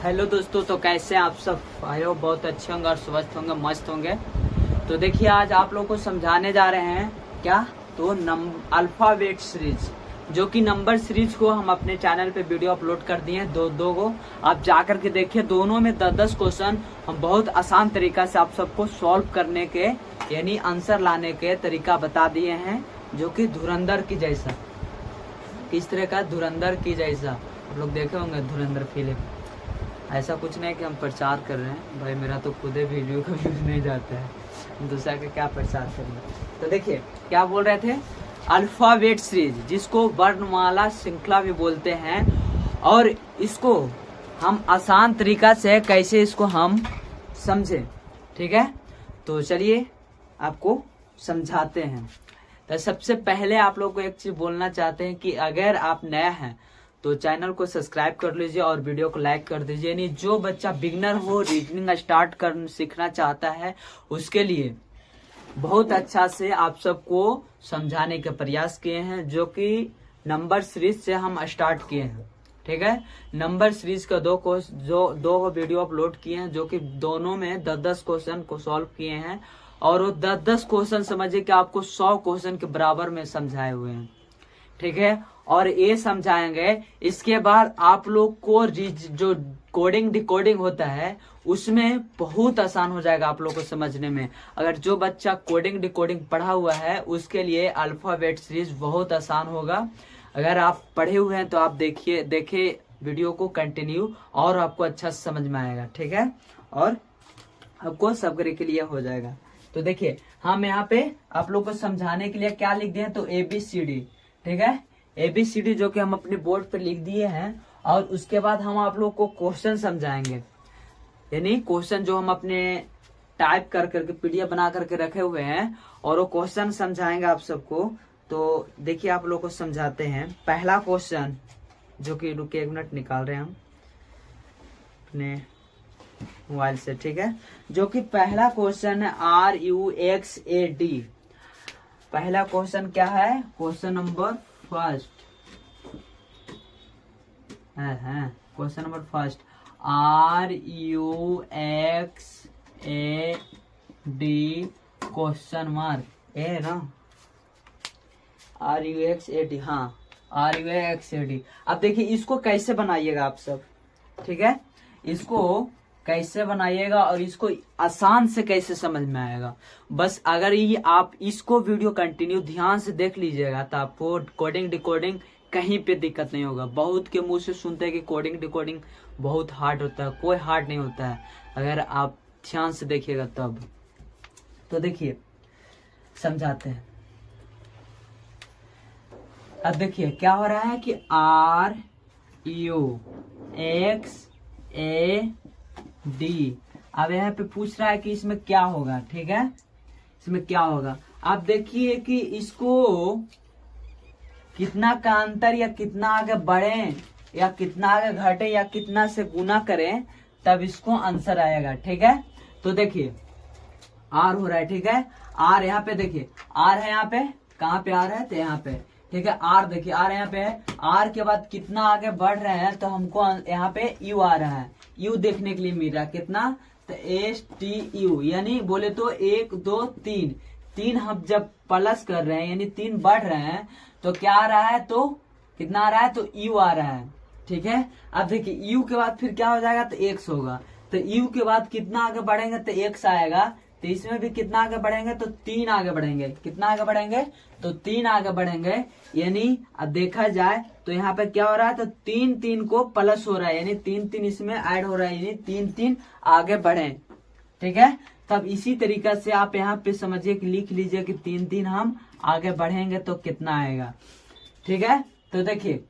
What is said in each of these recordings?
Hello दोस्तों, तो कैसे आप सब? आई होप बहुत अच्छे होंगे और स्वस्थ होंगे, मस्त होंगे। तो देखिए, आज आप लोगों को समझाने जा रहे हैं क्या, तो अल्फाबेट सीरीज, जो कि नंबर सीरीज को हम अपने चैनल पे वीडियो अपलोड कर दिए हैं दो को। आप जाकर के देखिए, दोनों में 10-10 क्वेश्चन हम बहुत आसान तरीका से आप सबको सॉल्व करने के यानी आंसर लाने के तरीका बता दिए हैं, जो कि धुरंधर की जैसा। किस तरह का? धुरंधर की जैसा। आप लोग देखे होंगे धुरंधर फिल्म। ऐसा कुछ नहीं कि हम प्रचार कर रहे हैं, भाई मेरा तो खुद ही वीडियो का व्यूज नहीं जाता है, दूसरा का क्या प्रचार करेंगे। तो देखिए क्या बोल रहे थे, अल्फाबेट सीरीज, जिसको वर्णमाला श्रृंखला भी बोलते हैं, और इसको हम आसान तरीका से कैसे इसको हम समझे, ठीक है। तो चलिए आपको समझाते हैं। तो सबसे पहले आप लोग को एक चीज बोलना चाहते हैं कि अगर आप नया हैं तो चैनल को सब्सक्राइब कर लीजिए और वीडियो को लाइक कर दीजिए। यानी जो बच्चा बिगनर हो, रीजनिंग स्टार्ट कर सीखना चाहता है, उसके लिए बहुत अच्छा से आप सबको समझाने के प्रयास किए हैं, जो कि नंबर सीरीज से हम स्टार्ट किए हैं, ठीक है। नंबर सीरीज का दो वीडियो अपलोड किए हैं, जो कि दोनों में 10-10 क्वेश्चन को सॉल्व किए हैं, और वो 10-10 क्वेश्चन समझिए कि आपको 100 क्वेश्चन के बराबर में समझाए हुए हैं, ठीक है। और ये समझाएंगे, इसके बाद आप लोग को जो कोडिंग डिकोडिंग होता है उसमें बहुत आसान हो जाएगा आप लोग को समझने में। अगर जो बच्चा कोडिंग डिकोडिंग पढ़ा हुआ है उसके लिए अल्फाबेट सीरीज बहुत आसान होगा। अगर आप पढ़े हुए हैं तो आप देखिए वीडियो को कंटिन्यू, और आपको अच्छा समझ में आएगा, ठीक है, और आपको सब के लिए हो जाएगा। तो देखिए, हम यहाँ पे आप लोग को समझाने के लिए क्या लिख दिए हैं, तो ABCD, ठीक है। ABCD जो कि हम अपने बोर्ड पे लिख दिए हैं, और उसके बाद हम आप लोग को क्वेश्चन समझाएंगे। यानी क्वेश्चन जो हम अपने टाइप कर करके PDF बना करके रखे हुए हैं, और वो क्वेश्चन समझाएंगे आप सबको। तो देखिए आप लोग को समझाते हैं। पहला क्वेश्चन, जो कि रुके 1 मिनट निकाल रहे हैं हम अपने मोबाइल से, ठीक है। जो कि पहला क्वेश्चन है RUXAD। पहला क्वेश्चन क्या है? क्वेश्चन नंबर फर्स्ट है question number first, RUXAD question mark ए ना, RUXAD, हाँ RUXAD। अब देखिए इसको कैसे बनाइएगा आप सब, ठीक है। इसको कैसे बनाइएगा और इसको आसान से कैसे समझ में आएगा, बस अगर ये आप इसको वीडियो कंटिन्यू ध्यान से देख लीजिएगा तो आपको कोडिंग डिकोडिंग कहीं पे दिक्कत नहीं होगा। बहुत के मुंह से सुनते हैं कि कोडिंग डिकोडिंग बहुत हार्ड होता है, कोई हार्ड नहीं होता है, अगर आप ध्यान से देखिएगा तब। तो देखिए समझाते हैं। अब देखिए क्या हो रहा है कि RUXAD। अब यहाँ पे पूछ रहा है कि इसमें क्या होगा, ठीक है, इसमें क्या होगा। आप देखिए कि इसको कितना का अंतर, या कितना आगे बढ़े, या कितना आगे घटे, या कितना से गुना करें, तब इसको आंसर आएगा, ठीक है। तो देखिए R हो रहा है, ठीक है। R यहाँ पे देखिए, R है यहाँ पे, कहाँ पे R है, तो यहाँ पे, ठीक है। R देखिए, R यहाँ पे है। R के बाद कितना आगे बढ़ रहे हैं, तो हमको यहाँ पे U आ रहा है, U देखने के लिए मिल रहा है, कितना, तो STU, यानी बोले तो 1 2 3 हम जब प्लस कर रहे हैं, यानी 3 बढ़ रहे हैं, तो क्या आ रहा है, तो कितना आ रहा है, तो U आ रहा है, ठीक है। अब देखिए U के बाद फिर क्या हो जाएगा, तो X होगा। तो U के बाद कितना आगे बढ़ेंगे, तो X आएगा। तो इसमें भी कितना आगे बढ़ेंगे, तो 3 आगे बढ़ेंगे। कितना आगे बढ़ेंगे, तो 3 आगे बढ़ेंगे। यानी अब देखा जाए तो यहाँ पे क्या हो रहा है, तो 3 को प्लस हो रहा है, यानी 3 इसमें ऐड हो रहा है, यानी 3 आगे बढ़े, ठीक है। तब इसी तरीका से आप यहाँ पे समझिए कि लिख लीजिए कि 3 हम आगे बढ़ेंगे तो कितना आएगा, ठीक है। तो देखिए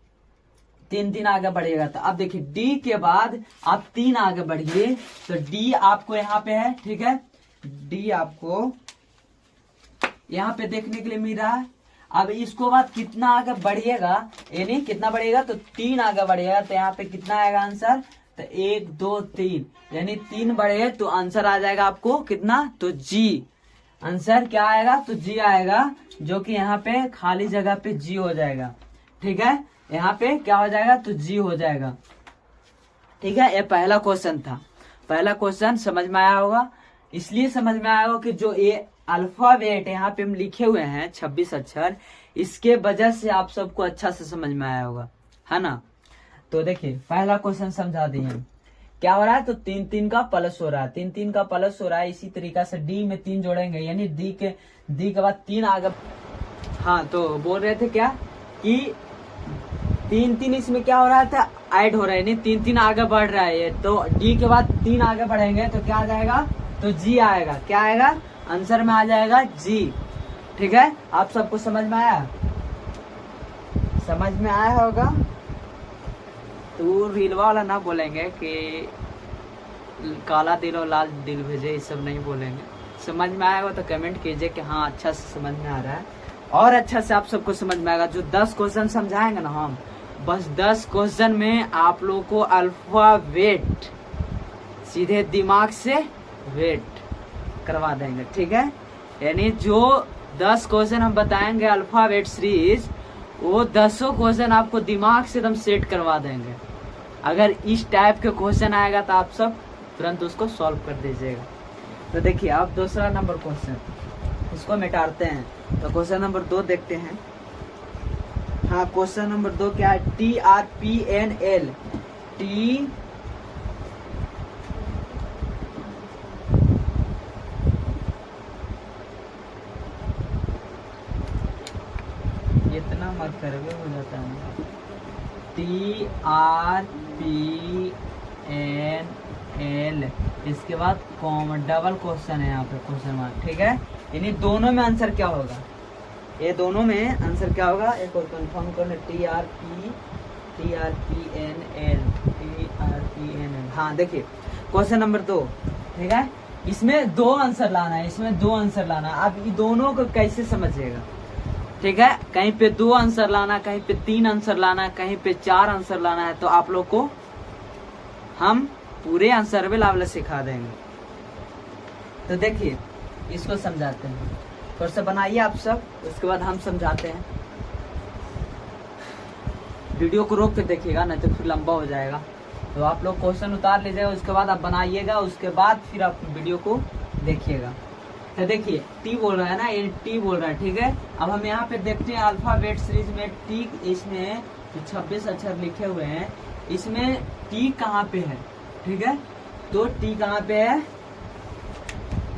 3 आगे बढ़ेगा। तो अब देखिए D के बाद आप 3 आगे बढ़िए, तो D आपको यहाँ पे है, ठीक है। D आपको यहाँ पे देखने के लिए मिल रहा है। अब इसको बाद कितना आगे बढ़िएगा, यानी कितना बढ़ेगा, तो 3 आगे बढ़ेगा, तो यहाँ पे कितना आएगा आंसर, तो 1 2 3, यानी 3 बढ़े तो आंसर आ जाएगा आपको कितना, तो G। आंसर क्या आएगा, तो G आएगा, जो कि यहाँ पे खाली जगह पे G हो जाएगा, ठीक है। यहाँ पे क्या हो जाएगा, तो G हो जाएगा। ठीक है, ये पहला क्वेश्चन था। पहला क्वेश्चन समझ में आया होगा, इसलिए समझ में आया होगा कि जो ये अल्फाबेट यहाँ पे हम लिखे हुए हैं 26 अक्षर, इसके वजह से आप सबको अच्छा से समझ में आया होगा, है ना। तो देखिए पहला क्वेश्चन समझा दिए हम। क्या हो रहा है, तो 3 3 का प्लस हो रहा है, 3 3 का प्लस हो रहा है। इसी तरीका से डी में 3 जोड़ेंगे, यानी डी के बाद 3 आगे। हाँ, तो बोल रहे थे क्या कि 3 3 इसमें क्या हो रहा था, ऐड हो रहा है, यानी 3 3 आगे बढ़ रहा है। तो डी के बाद 3 आगे बढ़ेंगे तो क्या आ जाएगा, तो जी आएगा। क्या आएगा, आंसर में आ जाएगा जी। ठीक है, आप सबको समझ में आया, समझ में आया होगा। तो रीलवा वाला ना बोलेंगे कि काला दिल और लाल दिल भेजे, ये सब नहीं बोलेंगे। समझ में आएगा तो कमेंट कीजिए कि हाँ अच्छा से समझ में आ रहा है, और अच्छा से आप सबको समझ में आएगा। जो 10 क्वेश्चन समझाएंगे ना हम, बस 10 क्वेश्चन में आप लोगों को अल्फाबेट सीधे दिमाग से वेट करवा देंगे। ठीक है, यानी जो 10 क्वेश्चन हम बताएंगे अल्फाबेट सीरीज, वो 10 क्वेश्चन आपको दिमाग से एकदम सेट करवा देंगे। अगर इस टाइप के क्वेश्चन आएगा तो आप सब तुरंत उसको सॉल्व कर दीजिएगा। तो देखिए अब दूसरा नंबर क्वेश्चन, इसको मिटाते हैं। तो क्वेश्चन नंबर 2 देखते हैं। हाँ, क्वेश्चन नंबर 2 क्या है, TRPNL। इतना मत करोगे, हो जाता है। TRPNL, इसके बाद कॉमा डबल क्वेश्चन है यहाँ पे, क्वेश्चन मार्क। ठीक है, यानी दोनों में आंसर क्या होगा, ये दोनों में आंसर क्या होगा, एक और कंफर्म कर ले। TRPNL। हाँ देखिए क्वेश्चन नंबर 2, ठीक है, इसमें 2 आंसर लाना है, इसमें 2 आंसर लाना है। अब ये दोनों को कैसे समझिएगा, ठीक है, कहीं पे 2 आंसर लाना, कहीं पे 3 आंसर लाना, कहीं पे 4 आंसर लाना है। तो आप लोग को हम पूरे आंसर भी लावले सिखा देंगे। तो देखिए इसको समझाते हैं, थोड़ा सा बनाइए आप सब, उसके बाद हम समझाते हैं। वीडियो को रोक के देखिएगा, नहीं तो फिर लंबा हो जाएगा। तो आप लोग क्वेश्चन उतार लीजिएगा, उसके बाद आप बनाइएगा, उसके बाद फिर आप वीडियो को देखिएगा। तो देखिए टी बोल रहा है ना, ये टी बोल रहा है। ठीक है, अब हम यहाँ पे देखते हैं अल्फाबेट सीरीज में टी, इसमें 26 अक्षर लिखे हुए हैं, इसमें टी कहाँ पे है। ठीक है, तो टी कहाँ पे है,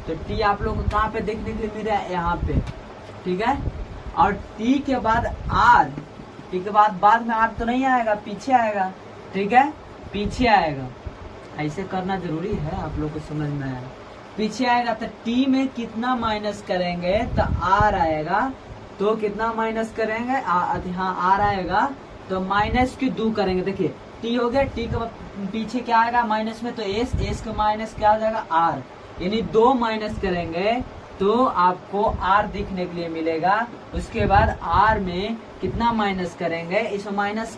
तो टी आप लोग को कहाँ पे देखने के लिए मिल रहा है, यहाँ पे। ठीक है, और टी के बाद आर, टी के बाद में आर तो नहीं आएगा, पीछे आएगा। ठीक है, पीछे आएगा, ऐसे करना जरूरी है, आप लोग को समझ में आएगा। पीछे आएगा तो टी में कितना माइनस करेंगे तो आर आएगा, तो कितना माइनस करेंगे, हाँ आर आएगा, तो माइनस की 2 करेंगे। देखिए टी हो गया, टी के पीछे क्या आएगा माइनस में, तो एस का माइनस क्या हो जाएगा, आर, यानी 2 माइनस करेंगे तो आपको आर दिखने के लिए मिलेगा। उसके बाद आर में कितना माइनस करेंगे, इसमें माइनस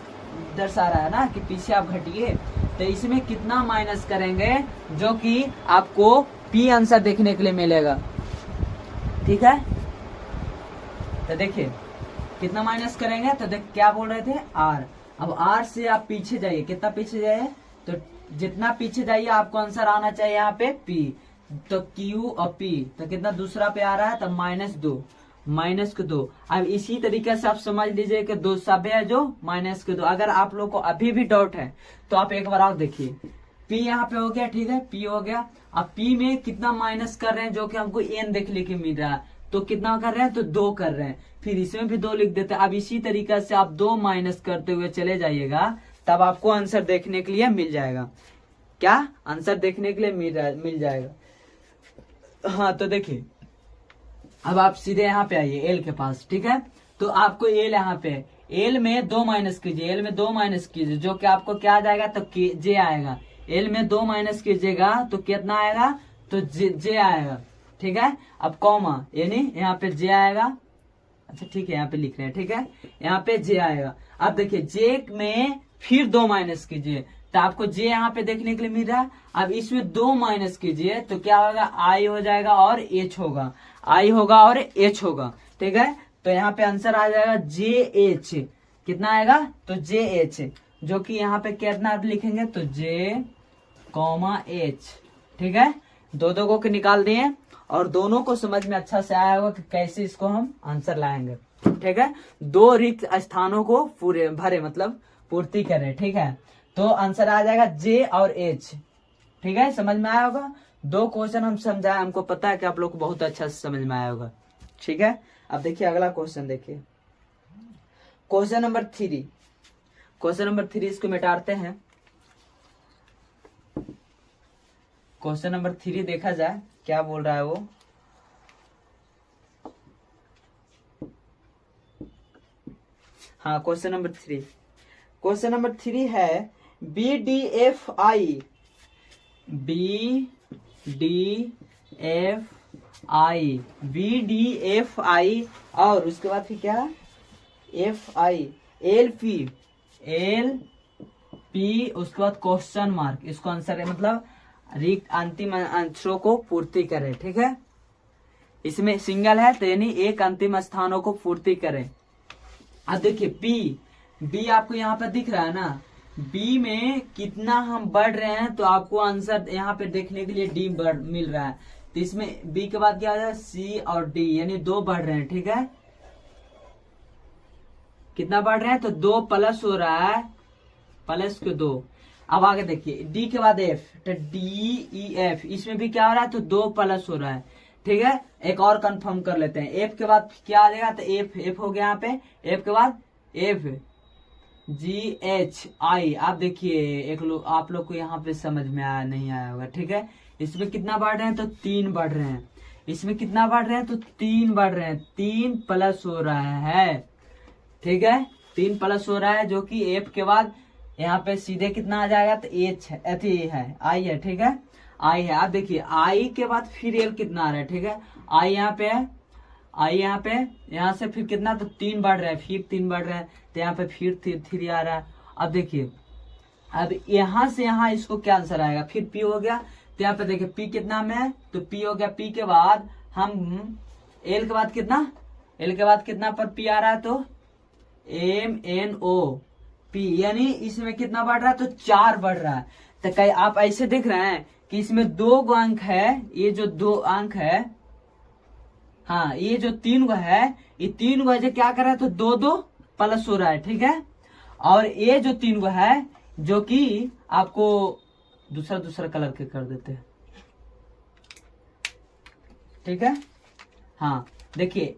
दर्शा रहा है ना कि पीछे आप घटिए, तो इसमें कितना माइनस करेंगे जो कि आपको पी आंसर देखने के लिए मिलेगा। ठीक है, तो देखिए कितना माइनस करेंगे, तो देख क्या बोल रहे थे, आर। अब आर से आप पीछे जाइए, कितना पीछे जाइए, तो जितना पीछे जाइए आपको आंसर आना चाहिए यहाँ पे पी, तो क्यू और पी, तो कितना दूसरा पे आ रहा है, तो -2, -2। अब इसी तरीके से आप समझ लीजिए कि 2 सब है जो -2। अगर आप लोग को अभी भी डाउट है तो आप एक बार और देखिए, पी यहाँ पे हो गया। ठीक है, पी हो गया। अब पी में कितना माइनस कर रहे हैं, जो कि हमको एन देखने के मिल रहा है, तो कितना कर रहे हैं, तो 2 कर रहे हैं, फिर इसमें भी 2 लिख देते हैं। अब इसी तरीके से आप 2 माइनस करते हुए चले जाइएगा, तब आपको आंसर देखने के लिए मिल जाएगा। क्या आंसर देखने के लिए मिल जाएगा। हाँ, तो देखिए अब आप सीधे यहाँ पे आइए एल के पास। ठीक है, तो आपको एल यहाँ पे, एल में 2 माइनस कीजिए, एल में 2 माइनस कीजिए, जो कि आपको क्या आ जाएगा, तो जे आएगा। एल में 2 माइनस कीजिएगा तो कितना आएगा, तो जे आएगा। ठीक है, अब कॉमा, यानी यहाँ पे जे आएगा। अच्छा ठीक है, यहाँ पे लिख रहे हैं। ठीक है, यहाँ पे जे आएगा। अब देखिए जे में फिर 2 माइनस कीजिए, तो आपको जे यहाँ पे देखने के लिए मिल रहा है। अब इसमें 2 माइनस कीजिए तो क्या होगा, आई हो जाएगा और एच होगा, आई होगा और एच होगा। ठीक है, तो यहाँ पे आंसर आ जाएगा जे एच। कितना आएगा, तो जे एच। जो कि यहाँ पे कितना लिखेंगे तो J, H, ठीक है। दो को निकाल दिए और दोनों को समझ में अच्छा से आया होगा कि कैसे इसको हम आंसर लाएंगे, ठीक है। दो रिक्त स्थानों को पूरे भरे मतलब पूर्ति करें, ठीक है। तो आंसर आ जाएगा J और H, ठीक है। समझ में आया होगा। दो क्वेश्चन हम समझाए, हमको पता है कि आप लोग को बहुत अच्छा से समझ में आया होगा, ठीक है। अब देखिए अगला क्वेश्चन, देखिए क्वेश्चन नंबर 3। क्वेश्चन नंबर 3 इसको मिटाते हैं। क्वेश्चन नंबर 3 देखा जाए क्या बोल रहा है वो। हाँ, क्वेश्चन नंबर 3। क्वेश्चन नंबर 3 है BDFI और उसके बाद फिर क्या FI LP उसके बाद क्वेश्चन मार्क, इसको आंसर है मतलब रिक्त अंतिम अंशों को पूर्ति करे, ठीक है। इसमें सिंगल है तो यानी एक अंतिम स्थानों को पूर्ति करे। अब देखिए बी आपको यहाँ पर दिख रहा है ना, बी में कितना हम बढ़ रहे हैं तो आपको आंसर यहाँ पे देखने के लिए डी मिल रहा है। तो इसमें बी के बाद क्या आ जाए सी और डी, यानी 2 बढ़ रहे हैं, ठीक है। कितना बढ़ रहे हैं तो 2 प्लस हो रहा है, प्लस के 2। अब आगे देखिए डी के बाद एफ, तो DEF इसमें भी क्या हो रहा है तो 2 प्लस हो रहा है, ठीक है। एक और कंफर्म कर लेते हैं। एफ के बाद क्या आ जाएगा तो एफ हो गया यहाँ पे। एफ के बाद FGHI। आप देखिए आप लोग को यहाँ पे समझ में आया नहीं आया होगा, ठीक है। इसमें कितना बढ़ रहे हैं तो 3 बढ़ रहे हैं। इसमें कितना बढ़ रहे हैं तो 3 बढ़ रहे हैं, 3 प्लस हो रहा है, ठीक है। 3 प्लस हो रहा है, जो कि एफ के बाद यहाँ पे सीधे कितना आ जाएगा तो H है I है, ठीक है। I है। आप देखिए I के बाद फिर L कितना आ रहा है, ठीक है। I यहाँ पे है, I यहाँ पे, यहाँ से फिर कितना तो 3 बढ़ रहा है, फिर 3 बढ़ रहा है, तो यहाँ पे फिर 3 आ रहा है। अब देखिए अब यहाँ से यहाँ इसको क्या आंसर आएगा, फिर P हो गया। तो यहाँ पे देखिए P कितना में है तो P हो गया। P के बाद हम L के बाद कितना, L के बाद कितना पर P आ रहा है तो MNOP, यानी इसमें कितना बढ़ रहा है तो 4 बढ़ रहा है। तो कई आप ऐसे देख रहे हैं कि इसमें 2 अंक है, ये जो 2 अंक है, हाँ ये जो 3 है, ये 3 वजह क्या कर रहा है तो 2 प्लस हो रहा है, ठीक है। और ये जो 3 है जो कि आपको दूसरा कलर के कर देते हैं, ठीक है। हाँ देखिए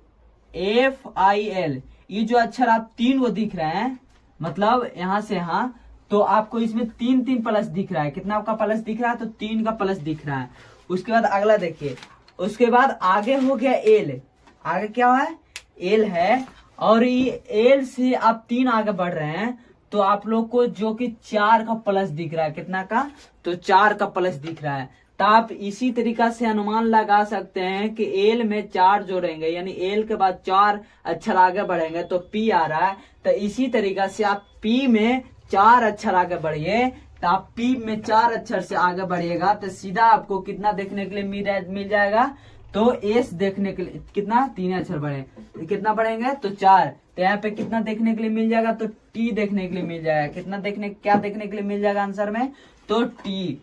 FIL, ये जो अक्षर आप 3 दिख रहे हैं मतलब यहाँ से यहाँ, तो आपको इसमें 3 प्लस दिख रहा है। कितना आपका प्लस दिख रहा है तो 3 का प्लस दिख रहा है। उसके बाद अगला देखिए, उसके बाद आगे हो गया L। आगे क्या है L है, और ये L से आप 3 आगे बढ़ रहे हैं तो आप लोग को जो कि 4 का प्लस दिख रहा है। कितना का तो 4 का प्लस दिख रहा है। तो आप इसी तरीका से अनुमान लगा सकते हैं कि L में 4 जोड़ेंगे, यानी L के बाद 4 अक्षर आगे बढ़ेंगे तो P आ रहा है। तो इसी तरीका से आप P में 4 अक्षर आगे बढ़िए, तो आप P में 4 अक्षर से आगे बढ़िएगा तो सीधा आपको कितना देखने के लिए मिल जाएगा तो S देखने के लिए कितना 3 अक्षर बढ़े, कितना बढ़ेंगे तो 4। तो यहाँ पे कितना देखने के लिए मिल जाएगा तो T देखने के लिए मिल जाएगा। कितना क्या देखने के लिए मिल जाएगा आंसर में तो T,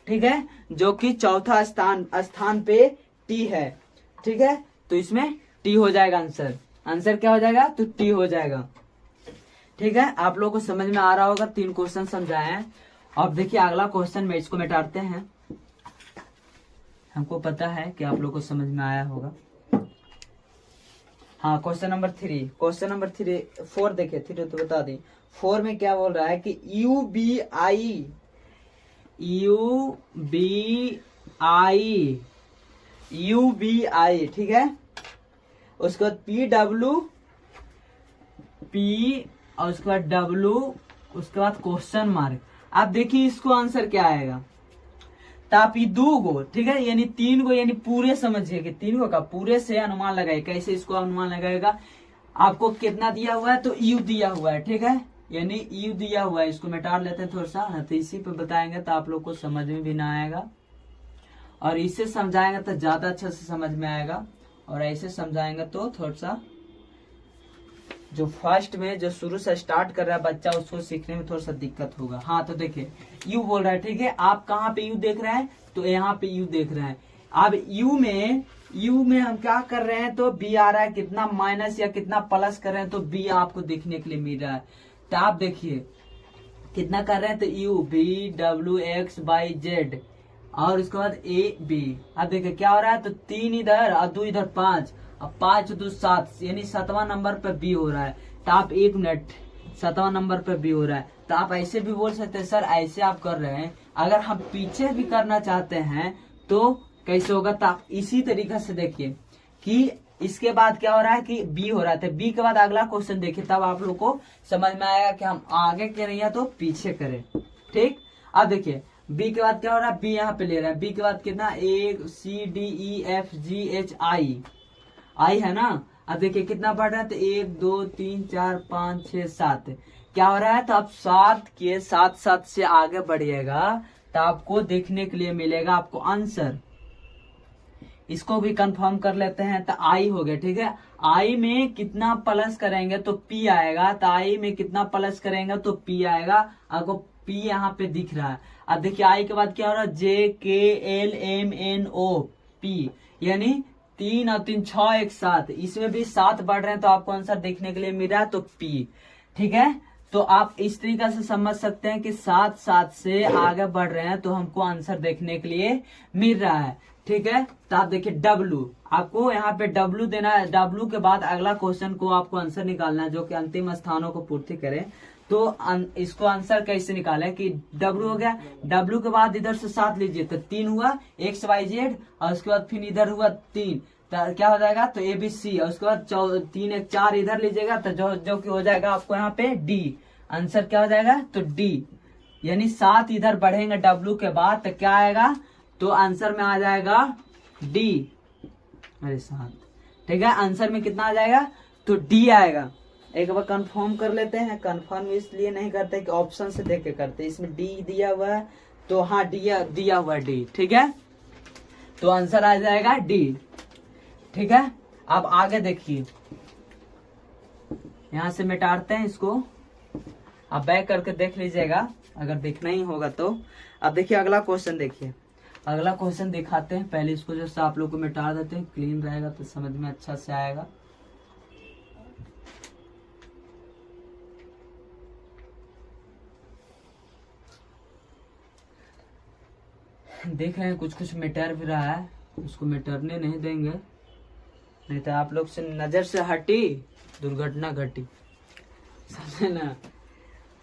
ठीक है, जो कि चौथा स्थान पे T है, ठीक है। तो इसमें T हो जाएगा आंसर क्या हो जाएगा तो T हो जाएगा, ठीक है। आप लोगों को समझ में आ रहा होगा, 3 क्वेश्चन समझाए हैं। अब देखिए अगला क्वेश्चन में इसको मिटाते हैं। हमको पता है कि आप लोगों को समझ में आया होगा। हाँ क्वेश्चन नंबर 3, क्वेश्चन नंबर 4 देखिए, 3 तो बता दी। 4 में क्या बोल रहा है कि UBI, ठीक है। उसके बाद PWP और उसके बाद W, उसके बाद क्वेश्चन मार्क। आप देखिए इसको आंसर क्या आएगा तो आप ये 2 गो, ठीक है, यानी 3 गो, यानी पूरे समझिए कि 3 गो का पूरे से अनुमान लगाए। कैसे इसको अनुमान लगाएगा, आपको कितना दिया हुआ है तो U दिया हुआ है, ठीक है, यानी U दिया हुआ है। इसको मिटा लेते हैं थोड़ा सा, तो इसी पे बताएंगे तो आप लोग को समझ में भी ना आएगा, और इससे समझाएंगे तो ज्यादा अच्छे से समझ में आएगा, और ऐसे समझाएंगे तो थोड़ा सा जो फर्स्ट में जो शुरू से स्टार्ट कर रहा है बच्चा, उसको सीखने में थोड़ा सा दिक्कत होगा। हाँ तो देखिए यू बोल रहा है, ठीक है। आप कहाँ पे यू देख रहे हैं, तो यहाँ पे यू देख रहे हैं। अब यू में हम क्या कर रहे हैं, तो बी आ रहा है, कितना माइनस या कितना प्लस कर रहे हैं, तो बी आपको देखने के लिए मिल रहा है। तो आप देखिए कितना कर रहे हैं, तो U V W X Y Z, और उसके बाद ए बी। अब देखिए क्या हो रहा है, तो 3 इधर और 2 इधर 5, अब 5 2 7, यानी 7वां नंबर पे बी हो रहा है। तो आप 1 मिनट, 7वां नंबर पे बी हो रहा है। तो आप ऐसे भी बोल सकते हैं, सर ऐसे आप कर रहे हैं, अगर हम पीछे भी करना चाहते हैं तो कैसे होगा। तो आप इसी तरीके से देखिए कि इसके बाद क्या हो रहा है कि बी हो रहा था, बी के बाद अगला क्वेश्चन देखिए, तब आप लोग को समझ में आएगा कि हम आगे करें या तो पीछे करें, ठीक। अब देखिए बी के बाद क्या हो रहा है, बी यहाँ पे ले रहा है, बी के बाद कितना, A C D E F G H I है ना। अब देखिए कितना बढ़ रहा है, तो 1 2 3 4 5 6 7 क्या हो रहा है, तो आप 7 के साथ साथ से आगे बढ़िएगा तो आपको देखने के लिए मिलेगा आपको आंसर। इसको भी कंफर्म कर लेते हैं, तो आई हो गया, ठीक है। आई में कितना प्लस करेंगे तो पी आएगा, तो आई में कितना प्लस करेंगे तो पी आएगा। आपको पी यहाँ पे दिख रहा है। अब देखिए आई के बाद क्या हो रहा है, J K L M N O P, यानी 3 और 3 6 एक साथ, इसमें भी 7 बढ़ रहे हैं, तो आपको आंसर देखने के लिए मिल रहा है तो पी, ठीक है। तो आप इस तरीके से समझ सकते हैं कि 7 7 से आगे बढ़ रहे हैं तो हमको आंसर देखने के लिए मिल रहा है, ठीक है। तो आप देखिए डब्लू, आपको यहाँ पे डब्लू देना है। डब्लू के बाद अगला क्वेश्चन को आपको आंसर निकालना है जो कि अंतिम स्थानों को पूर्ति करे। तो इसको आंसर कैसे निकाले कि डब्लू हो गया, डब्लू के बाद इधर से 7 लीजिए तो 3 हुआ एक्स वाई जेड, और उसके बाद फिर इधर हुआ 3, तो क्या हो जाएगा, तो ए बी सी, और उसके बाद 3 1 4 इधर लीजिएगा, तो जो कि हो जाएगा आपको यहाँ पे डी। आंसर क्या हो जाएगा, तो डी, यानी 7 इधर बढ़ेंगे डब्लू के बाद, तो क्या आएगा, तो आंसर में आ जाएगा डी। अरे 7, ठीक है। आंसर में कितना आ जाएगा, तो डी आएगा। एक बार कंफर्म कर लेते हैं। कंफर्म इसलिए नहीं करते कि ऑप्शन से देख के करते, इसमें डी दिया हुआ है, तो हाँ दिया हुआ डी, ठीक है। तो आंसर आ जाएगा डी, ठीक है। अब आगे देखिए, यहां से मिटाते हैं इसको, अब बैक करके देख लीजिएगा अगर देखना ही होगा तो। अब देखिए अगला क्वेश्चन, देखिए अगला क्वेश्चन दिखाते हैं। पहले इसको जैसे आप लोग को मिटा देते हैं, क्लीन रहेगा तो समझ में अच्छा से आएगा। देख रहे हैं कुछ कुछ मिटर भी रहा है, उसको मिटरने नहीं देंगे, नहीं तो आप लोग से नजर से हटी दुर्घटना घटी, समझे ना।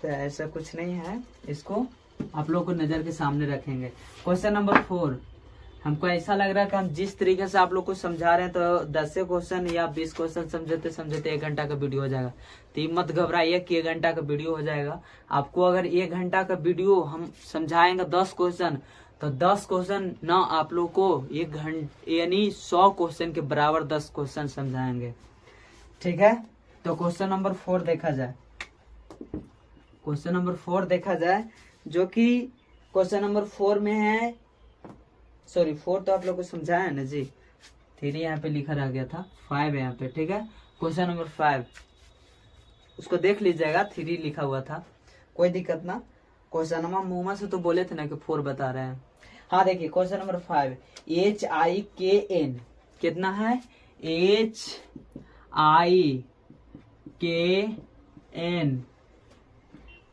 तो ऐसा कुछ नहीं है, इसको आप लोग को नजर के सामने रखेंगे। क्वेश्चन नंबर 4, हमको ऐसा लग रहा है कि हम जिस तरीके से आप लोग को समझा रहे हैं तो 10 क्वेश्चन या 20 क्वेश्चन समझते 1 घंटा का वीडियो हो जाएगा। तो मत घबराइए कि 1 घंटा का वीडियो हो जाएगा। आपको अगर 1 घंटा का वीडियो हम समझाएंगे 10 क्वेश्चन, तो 10 क्वेश्चन ना आप लोग को 1 घंटे यानी 100 क्वेश्चन के बराबर 10 क्वेश्चन समझाएंगे, ठीक है। तो क्वेश्चन नंबर 4 देखा जाए, क्वेश्चन नंबर 4 देखा जाए, जो कि क्वेश्चन नंबर 4 में है, सॉरी 4 तो आप लोग को समझाया है ना जी, 3 यहाँ पे लिखा रह गया था, 5 है यहाँ पे, ठीक है। क्वेश्चन नंबर 5 उसको देख लीजिएगा, 3 लिखा हुआ था, कोई दिक्कत ना। क्वेश्चन नंबर मुंह से तो बोले थे ना कि 4 बता रहे हैं। हाँ देखिए क्वेश्चन नंबर 5, HIKN कितना है, HIKN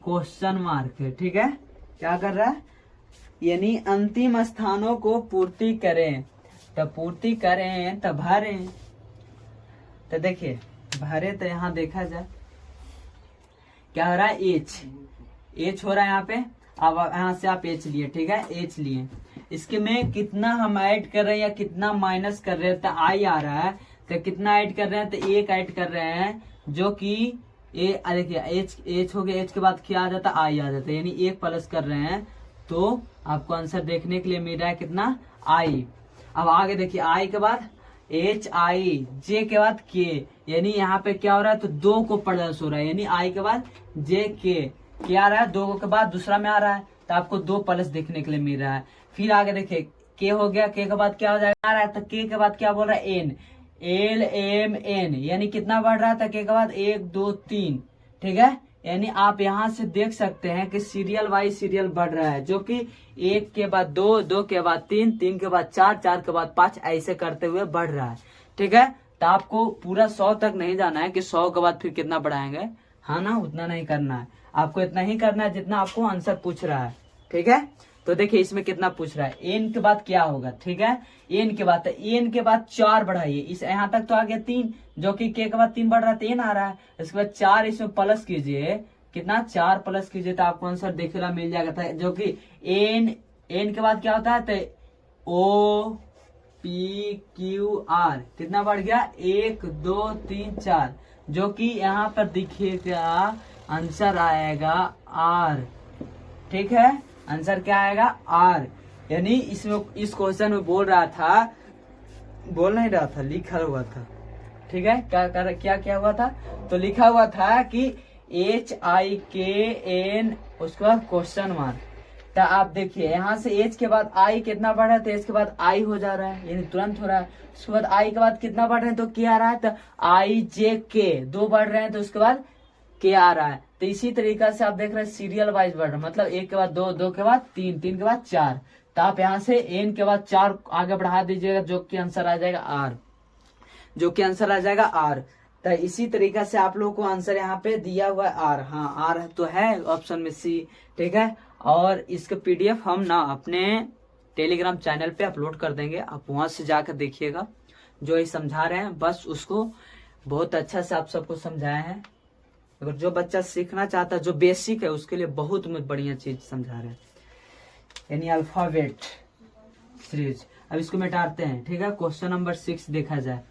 क्वेश्चन मार्क है, ठीक है। क्या कर रहा है, यानी अंतिम स्थानों को पूर्ति करें, तब पूर्ति करें तब भरें। तो देखिए भरे, तो यहाँ देखा जाए क्या हो रहा है, एच हो रहा है यहाँ पे। अब यहाँ से आप एच लिए, ठीक है, एच लिए, इसके में कितना हम ऐड कर रहे हैं या कितना माइनस कर रहे हैं, तो आई आ रहा है, तो कितना ऐड कर रहे हैं, तो 1 ऐड कर रहे हैं, जो कि देखिए एच हो गया, एच के बाद क्या आ जाता है, आई आ जाता है, यानी 1 प्लस कर रहे हैं, तो आपको आंसर देखने के लिए मिल रहा है कितना, आई। अब आगे देखिए, आई के बाद HI, जे के बाद के, यानी यहाँ पे क्या हो रहा है, तो 2 को प्लस हो रहा है, यानी आई के बाद JK क्या आ रहा है, 2 के बाद दूसरा में आ रहा है, तो आपको 2 प्लस देखने के लिए मिल रहा है। फिर आगे देखिए के हो गया, के बाद क्या हो जाएगा, आ रहा है, तो के बाद क्या बोल रहा है, N, LMN, यानी कितना बढ़ रहा था के बाद 1 2 3, ठीक है। यानी आप यहाँ से देख सकते हैं कि सीरियल वाइज सीरियल बढ़ रहा है, जो कि 1 के बाद 2, 2 के बाद 3, 3 के बाद 4, 4 के बाद 5, ऐसे करते हुए बढ़ रहा है, ठीक है। तो आपको पूरा 100 तक नहीं जाना है कि 100 के बाद फिर कितना बढ़ाएंगे, हाँ ना, उतना नहीं करना है आपको, इतना ही करना है जितना आपको आंसर पूछ रहा है, ठीक है। तो देखिए इसमें कितना पूछ रहा है, एन के बाद क्या होगा, ठीक है। एन के बाद, एन के बाद 4 बढ़ाइए, इस यहाँ तक तो आ गया 3, जो कि के बाद 3 बढ़ रहा है, 3 आ रहा है। इसके बाद 4 इसमें प्लस कीजिए, कितना 4 प्लस कीजिए तो आपको आंसर देखना मिल जाएगा, जो कि एन के बाद क्या होता है, तो OPQR कितना बढ़ गया, 1 2 3 4, जो कि यहाँ पर दिखेगा आंसर आएगा R, ठीक है। आंसर क्या आएगा, R। यानी इसमें इस क्वेश्चन में बोल नहीं रहा था, लिखा हुआ था, ठीक है। क्या हुआ था, तो लिखा हुआ था कि HIKN, उसके बाद क्वेश्चन मार्क। तो आप देखिए यहाँ से H के बाद I कितना बढ़ रहा है, तो H के बाद I हो जा रहा है, यानी तुरंत हो रहा है। उसके बाद I के बाद कितना बढ़ रहे हैं, तो क्या आ रहा है, तो IJK 2 बढ़ रहे हैं, तो उसके बाद के आ रहा है। तो इसी तरीका से आप देख रहे हैं सीरियल वाइज बढ़ रहा है, मतलब 1 के बाद 2, 2 के बाद 3, 3 के बाद 4। तो आप यहाँ से n के बाद 4 आगे बढ़ा दीजिएगा, जो कि आंसर आ जाएगा R, जो कि आंसर आ जाएगा R। तो इसी तरीका से आप लोगों को आंसर यहाँ पे दिया हुआ है R, हाँ R तो है ऑप्शन में C, ठीक है। और इसका PDF हम ना अपने टेलीग्राम चैनल पे अपलोड कर देंगे, आप वहां से जाकर देखिएगा। जो ये समझा रहे हैं बस उसको बहुत अच्छा से आप सबको समझाए हैं। अगर जो बच्चा सीखना चाहता है, जो बेसिक है, उसके लिए बहुत बढ़िया चीज समझा रहे हैं, यानी अल्फाबेट सीरीज। अब इसको मिटाते हैं, ठीक है। क्वेश्चन नंबर 6 देखा जाए,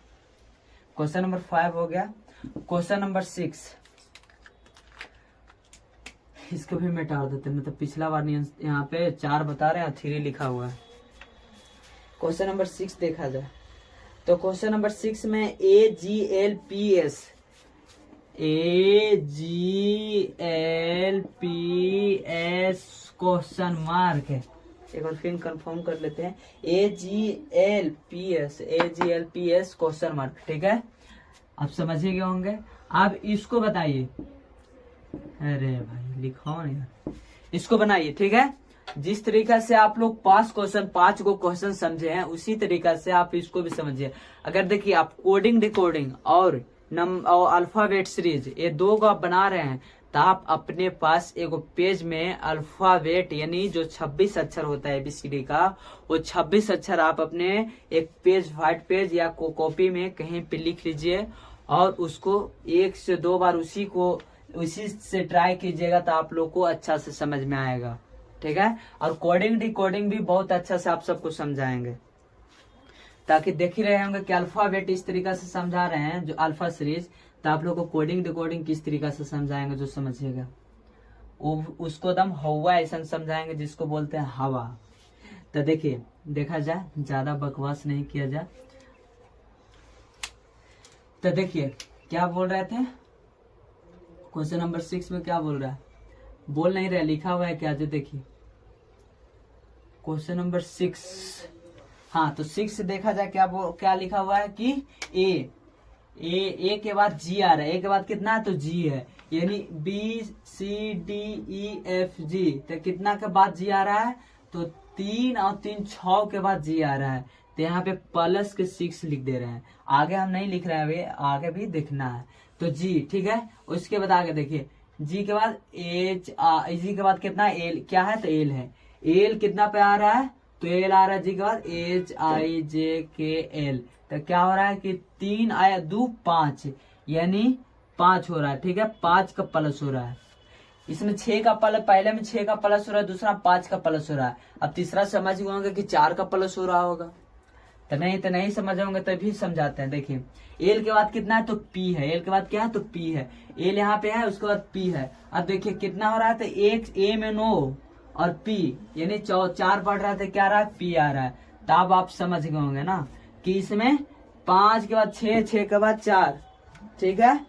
क्वेश्चन नंबर 5 हो गया, क्वेश्चन नंबर 6 इसको भी मिटा देते हैं, मतलब पिछला बार यहाँ पे 4 बता रहे हैं, 3 लिखा हुआ है। क्वेश्चन नंबर 6 देखा जाए, तो क्वेश्चन नंबर 6 में AGLPS क्वेश्चन मार्क है। एक बार फिर कंफर्म कर लेते हैं, AGLPS क्वेश्चन मार्क, ठीक है। आप समझ गए होंगे। आप इसको बताइए, अरे भाई लिखाओ नहीं, इसको बनाइए, ठीक है। जिस तरीका से आप लोग 5 को क्वेश्चन समझे हैं, उसी तरीका से आप इसको भी समझिए। अगर देखिए आप कोडिंग डिकोडिंग और अल्फाबेट सीरीज, ये 2 को आप बना रहे हैं, तो आप अपने पास एक पेज में अल्फाबेट यानी जो 26 अक्षर होता है ABCD का, वो 26 अक्षर आप अपने एक पेज, व्हाइट पेज या कॉपी में कहीं पे लिख लीजिए, और उसको 1 से 2 बार उसी से ट्राई कीजिएगा, तो आप लोग को अच्छा से समझ में आएगा, ठीक है। और कोडिंग डिकोडिंग भी बहुत अच्छा से आप सबको समझाएंगे, ताकि देख ही रहे होंगे कि अल्फाबेट इस तरीका से समझा रहे हैं जो अल्फा सीरीज, तो आप लोग को कोडिंग डिकोडिंग किस तरीका से समझाएंगे, जो समझिएगा वो उसको दम हवा ऐसा समझाएंगे जिसको बोलते हैं हवा। तो देखिए देखा जाए, ज्यादा बकवास नहीं किया जाए। तो देखिए क्या बोल रहे थे, क्वेश्चन नंबर 6 में क्या बोल रहा है, बोल नहीं रहा, लिखा हुआ है क्या, जो देखिए क्वेश्चन नंबर 6, हाँ तो 6 देखा जाए क्या लिखा हुआ है कि ए के बाद G आ रहा है, ए के बाद कितना है, तो G है, यानी BCDEFG, तो कितना के बाद G आ रहा है, तो 3 और 3 6 के बाद G आ रहा है। तो यहाँ पे प्लस के 6 लिख दे रहे हैं, आगे हम नहीं लिख रहे हैं, आगे भी देखना है, तो G, ठीक है। उसके बाद आगे देखिए G के बाद G के बाद कितना है, L क्या है, तो L है, L कितना पे आ रहा है, तो L आ रहा है G के बाद HIJKL, तो क्या हो रहा है कि 3 आया 2 5, यानी 5 हो रहा है, ठीक है। 5 का प्लस हो रहा है, इसमें 6 का प्लस, पहले में 6 का प्लस हो रहा है, दूसरा 5 का प्लस हो रहा है। अब तीसरा समझ गए होंगे कि 4 का प्लस हो रहा होगा, तो नहीं समझ होंगे तभी समझाते हैं। देखिए एल के बाद कितना है, तो P है, एल के बाद क्या है, तो P है, एल यहाँ पे है, उसके बाद P है। अब देखिए कितना हो रहा है, तो एक A में 9 और P, यानी 4 बढ़ रहा है, तो क्या रहा है, P आ रहा है। तब आप समझ गए होंगे ना कि इसमें 5 के बाद 6, 6 के बाद 4, ठीक है,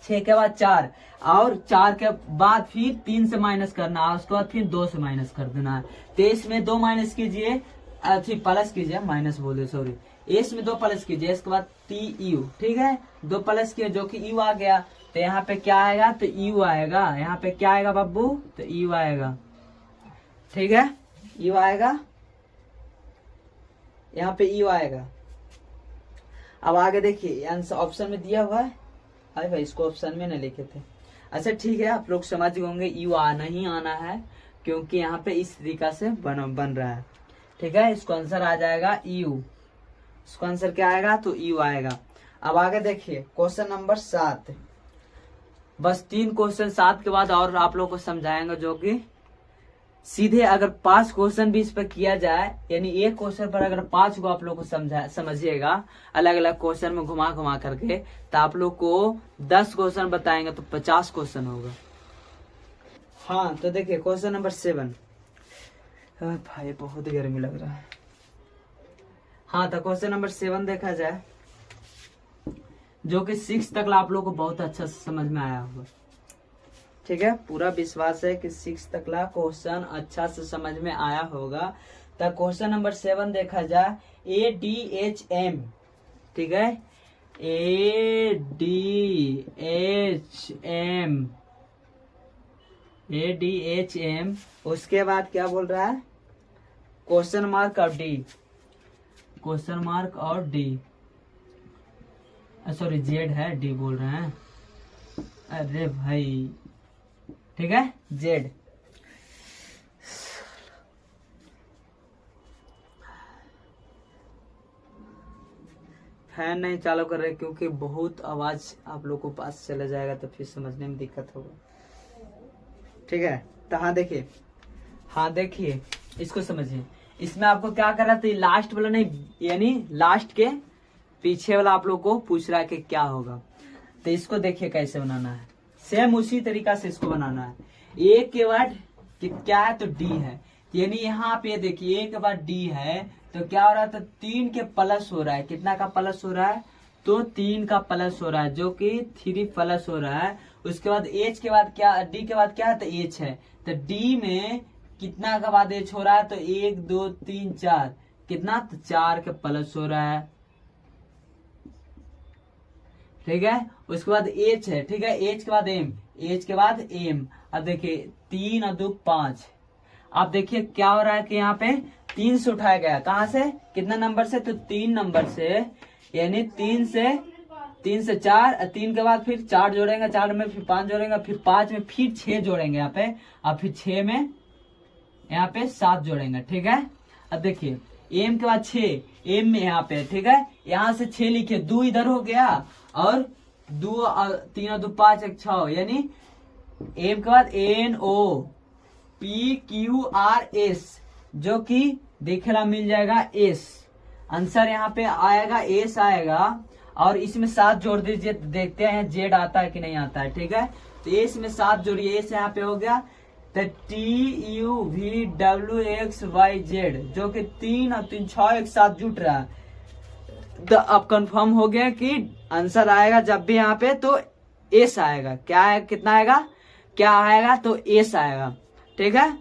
6 के बाद 4, और 4 के बाद फिर 3 से माइनस करना है, उसके बाद फिर 2 से माइनस कर देना है। 23 में 2 माइनस कीजिए अच्छी प्लस कीजिए, माइनस बोले सॉरी, एस में 2 प्लस कीजिए, इसके बाद टी यू, ठीक है 2 प्लस किए जो कि यू आ गया, तो यहाँ पे क्या आएगा, तो यू आएगा, यहाँ पे क्या आएगा बाबू, तो यू आएगा, ठीक है यू आएगा, यहाँ पे यू आएगा। अब आगे देखिए आंसर ऑप्शन में दिया हुआ है, अरे भाई इसको ऑप्शन में न लिखे थे। अच्छा ठीक है, आप लोग समझ गए होंगे यू नहीं आना है, क्योंकि यहाँ पे इस तरीका से बन रहा है, ठीक है। इसको आंसर आ जाएगा यू, इसको आंसर क्या आएगा, तो यू आएगा। अब आगे देखिए क्वेश्चन नंबर 7, बस 3 क्वेश्चन 7 के बाद और आप लोग को समझाएंगे, जो कि सीधे अगर 5 क्वेश्चन भी इस पर किया जाए, यानी एक क्वेश्चन पर अगर 5 को आप लोग को समझिएगा अलग अलग क्वेश्चन में घुमा घुमा करके, तो आप लोग को 10 क्वेश्चन बताएंगे तो 50 क्वेश्चन होगा। हाँ तो देखिए क्वेश्चन नंबर 7, भाई बहुत गर्मी लग रहा है। हाँ तो क्वेश्चन नंबर 7 देखा जाए, जो कि 6 तक आप लोग को बहुत अच्छा से समझ में आया होगा, ठीक है पूरा विश्वास है कि 6 तक ला क्वेश्चन अच्छा से समझ में आया होगा। तो क्वेश्चन नंबर 7 देखा जाए, ADHM, ठीक है ADHM, उसके बाद क्या बोल रहा है, क्वेश्चन मार्क और डी, क्वेश्चन मार्क और डी, सॉरी जेड है, डी बोल रहे हैं, अरे भाई ठीक है जेड। फैन नहीं चालू कर रहे क्योंकि बहुत आवाज आप लोग को पास चला जाएगा तो फिर समझने में दिक्कत होगा, ठीक है। तो हाँ देखिए इसको समझिए, इसमें आपको क्या कर रहा था, लास्ट वाला नहीं, यानी लास्ट के पीछे वाला आप लोग को पूछ रहा है कि क्या होगा। तो इसको देखिए कैसे बनाना है, सेम उसी तरीका से इसको बनाना है। एक के बाद क्या है, तो डी है, यानी यहाँ पे देखिए एक के बाद डी है, तो क्या हो रहा है, तो 3 के प्लस हो रहा है, कितना का प्लस हो रहा है, तो 3 का प्लस हो रहा है, जो कि 3 प्लस हो रहा है। उसके बाद एच के बाद क्या, डी के बाद क्या है, तो एच है, तो डी में कितना का बाद एच हो रहा है, तो 1 2 3 4, कितना, तो 4 के प्लस हो रहा है, ठीक है। उसके बाद एच है, ठीक है, एच के बाद एम, एच के बाद एम। अब देखिए 3 और 2 5, अब देखिए क्या हो रहा है कि यहाँ पे 3 से उठाया गया, कहाँ से, कितना नंबर से, तो 3 नंबर से, यानी 3 से 4, 3 के बाद फिर 4 जोड़ेंगे, 4 में फिर 5 जोड़ेंगे, फिर 5 में फिर 6 जोड़ेंगे यहाँ पे, अब फिर 6 में यहाँ पे 7 जोड़ेंगे, ठीक है। अब देखिए एम के बाद 6, एम में यहाँ पे, ठीक है, यहाँ से 6 लिखे, 2 इधर हो गया, और 2 3 और 2 5 1 6, यानी एम के बाद NOPQRS, जो कि देखना मिल जाएगा एस, आंसर यहाँ पे आएगा एस आएगा, और इसमें 7 जोड़ दीजिए, देखते हैं जेड आता है कि नहीं आता है, ठीक है। तो एस में 7 जोड़िए, एस यहाँ पे हो गया, तो TUVWXYZ, जो कि 3 और 3 6 एक साथ जुट रहा है। तो अब कंफर्म हो गया कि आंसर आएगा जब भी यहाँ पे तो एस आएगा, क्या है, कितना आएगा, क्या आएगा, तो एस आएगा, ठीक है।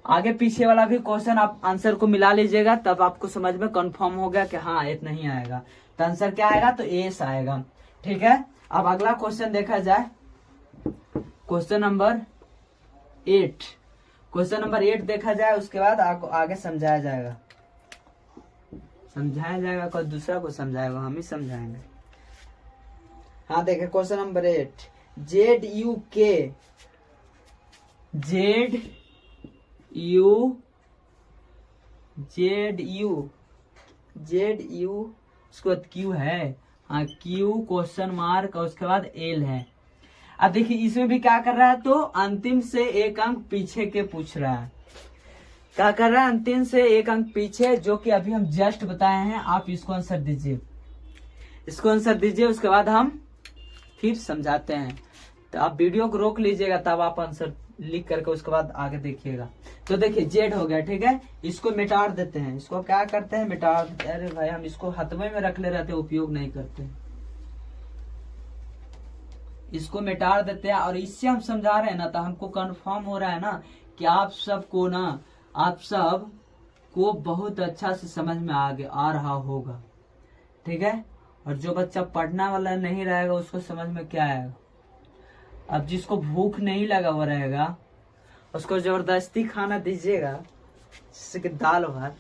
आगे पीछे वाला भी क्वेश्चन आप आंसर को मिला लीजिएगा, तब आपको समझ में कंफर्म हो गया कि हाँ इतना नहीं आएगा, तो आंसर क्या आएगा, तो एस आएगा, ठीक है। अब अगला क्वेश्चन देखा जाए, क्वेश्चन नंबर 8, क्वेश्चन नंबर 8 देखा जाए, उसके बाद आपको आगे समझाया जाएगा, कोई दूसरा को समझाएगा, हम ही समझाएंगे। हाँ देखिए क्वेश्चन नंबर 8, ZU, उसके बाद Q है, हाँ Q क्वेश्चन मार्क, और उसके बाद L है। अब देखिए इसमें भी क्या कर रहा है, तो अंतिम से 1 अंक पीछे के पूछ रहा है, क्या कर रहा है, अंतिम से 1 अंक पीछे, जो कि अभी हम जस्ट बताए हैं। आप इसको आंसर दीजिए, उसके बाद हम फिर समझाते हैं। तो आप वीडियो को रोक लीजिएगा, तब आप आंसर लिख करके उसके बाद आगे देखिएगा। तो देखिए जेड हो गया, ठीक है, इसको मिटार देते हैं, इसको क्या करते हैं, मिटार देते हैं। अरे भाई हम इसको हथवे में रख ले रहते, उपयोग नहीं करते, इसको मिटार देते हैं। और इससे हम समझा रहे हैं ना, तो हमको कंफर्म हो रहा है ना कि आप सब उसको बहुत अच्छा से समझ में आ रहा होगा, ठीक है। और जो बच्चा पढ़ना वाला नहीं रहेगा उसको समझ में क्या आएगा। अब जिसको भूख नहीं लगा हुआ रहेगा उसको जबरदस्ती खाना दीजिएगा, जैसे कि दाल भात,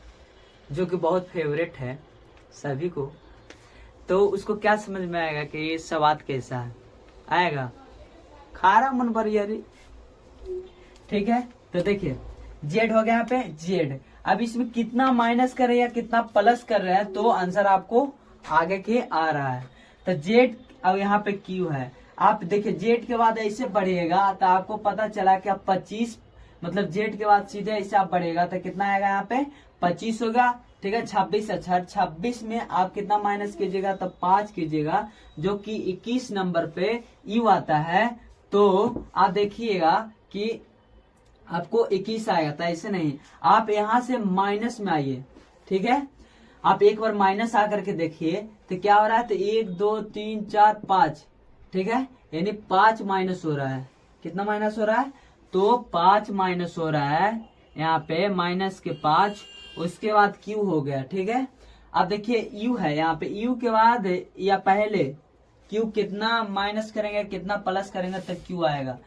जो कि बहुत फेवरेट है सभी को, तो उसको क्या समझ में आएगा कि ये स्वाद कैसा है, आएगा खारा मन भर यारी, ठीक है। तो देखिए जेड हो गया यहाँ पे जेड। अब इसमें कितना माइनस कर रहे हैं या कितना प्लस कर रहे हैं तो आंसर आपको आगे के आ रहा है। तो जेड अब यहाँ पे क्यू है। आप देखिए जेड के बाद ऐसे बढ़िएगा तो आपको पता चला कि आप 25 मतलब जेड के बाद सीधे ऐसे आप बढ़ेगा तो कितना आएगा यहाँ पे 25 होगा, ठीक है। 26 अच्छा 26 में आप कितना माइनस कीजिएगा तो 5 कीजिएगा, जो कि 21 नंबर पे यू आता है। तो आप देखिएगा कि आपको 21 आएगा, तो ऐसे नहीं, आप यहाँ से माइनस में आइए, ठीक है। आप एक बार माइनस आकर के देखिए तो क्या हो रहा है, तो 1 2 3 4 5, ठीक है, यानी 5 माइनस हो रहा है। कितना माइनस हो रहा है, तो 5 माइनस हो रहा है यहाँ पे, माइनस के 5। उसके बाद क्यू हो गया, ठीक है। अब देखिए यू है यहाँ पे, यू के बाद या पहले क्यू कितना माइनस करेंगे कितना प्लस करेंगे तो क्यू आएगा।